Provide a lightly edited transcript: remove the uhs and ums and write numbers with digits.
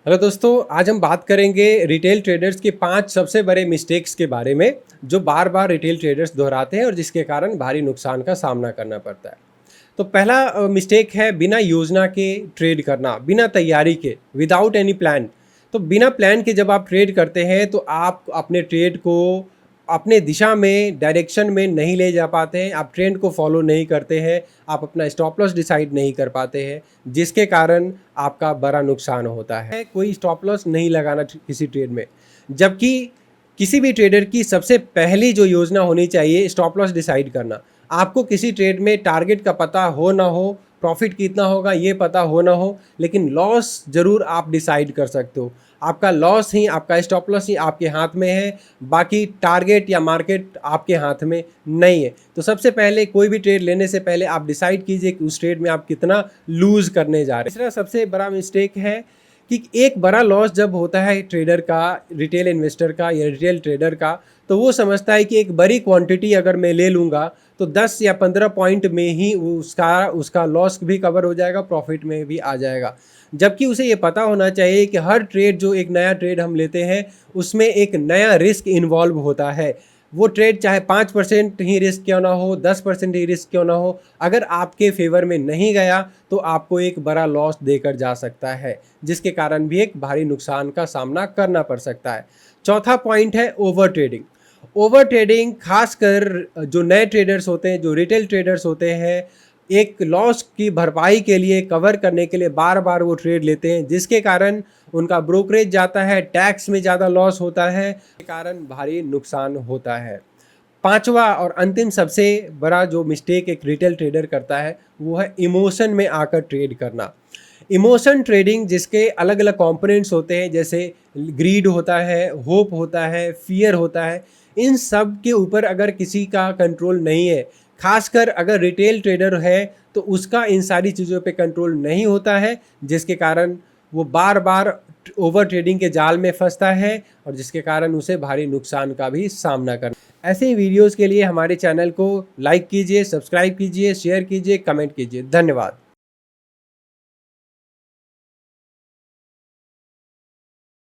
Hello दोस्तों, आज हम बात करेंगे रिटेल ट्रेडर्स के 5 सबसे बड़े मिस्टेक्स के बारे में जो बार बार रिटेल ट्रेडर्स दोहराते हैं और जिसके कारण भारी नुकसान का सामना करना पड़ता है। तो पहला मिस्टेक है बिना योजना के ट्रेड करना, बिना तैयारी के, विदाउट एनी प्लान। तो बिना प्लान के जब आप ट्रेड करते हैं तो आप अपने ट्रेड को अपने दिशा में, डायरेक्शन में नहीं ले जा पाते हैं, आप ट्रेंड को फॉलो नहीं करते हैं, आप अपना स्टॉप लॉस डिसाइड नहीं कर पाते हैं, जिसके कारण आपका बड़ा नुकसान होता है। कोई स्टॉप लॉस नहीं लगाना किसी ट्रेड में, जबकि किसी भी ट्रेडर की सबसे पहली जो योजना होनी चाहिए स्टॉप लॉस डिसाइड करना। आपको किसी ट्रेड में टारगेट का पता हो ना हो, प्रॉफिट कितना होगा ये पता हो ना हो, लेकिन लॉस ज़रूर आप डिसाइड कर सकते हो। आपका लॉस ही, आपका स्टॉप लॉस ही आपके हाथ में है, बाकी टारगेट या मार्केट आपके हाथ में नहीं है। तो सबसे पहले कोई भी ट्रेड लेने से पहले आप डिसाइड कीजिए कि उस ट्रेड में आप कितना लूज़ करने जा रहे हैं। तीसरा सबसे बड़ा मिस्टेक है कि एक बड़ा लॉस जब होता है ट्रेडर का, रिटेल इन्वेस्टर का या रिटेल ट्रेडर का, तो वो समझता है कि एक बड़ी क्वांटिटी अगर मैं ले लूँगा तो 10 या 15 पॉइंट में ही उसका लॉस भी कवर हो जाएगा, प्रॉफिट में भी आ जाएगा। जबकि उसे ये पता होना चाहिए कि हर ट्रेड, जो एक नया ट्रेड हम लेते हैं, उसमें एक नया रिस्क इन्वॉल्व होता है। वो ट्रेड चाहे 5% ही रिस्क क्यों ना हो, 10% ही रिस्क क्यों ना हो, अगर आपके फेवर में नहीं गया तो आपको एक बड़ा लॉस देकर जा सकता है, जिसके कारण भी एक भारी नुकसान का सामना करना पड़ सकता है। चौथा पॉइंट है ओवर ट्रेडिंग। ओवर ट्रेडिंग खासकर जो नए ट्रेडर्स होते हैं, जो रिटेल ट्रेडर्स होते हैं, एक लॉस की भरपाई के लिए, कवर करने के लिए बार बार वो ट्रेड लेते हैं, जिसके कारण उनका ब्रोकरेज जाता है, टैक्स में ज़्यादा लॉस होता है, के कारण भारी नुकसान होता है। पांचवा और अंतिम सबसे बड़ा जो मिस्टेक एक रिटेल ट्रेडर करता है वो है इमोशन में आकर ट्रेड करना। इमोशन ट्रेडिंग, जिसके अलग अलग कंपोनेंट्स होते हैं, जैसे ग्रीड होता है, होप होता है, फियर होता है, इन सब के ऊपर अगर किसी का कंट्रोल नहीं है, खासकर अगर रिटेल ट्रेडर है तो उसका इन सारी चीज़ों पे कंट्रोल नहीं होता है, जिसके कारण वो बार बार ओवर ट्रेडिंग के जाल में फंसता है और जिसके कारण उसे भारी नुकसान का भी सामना करना। ऐसे ही वीडियोस के लिए हमारे चैनल को लाइक कीजिए, सब्सक्राइब कीजिए, शेयर कीजिए, कमेंट कीजिए। धन्यवाद।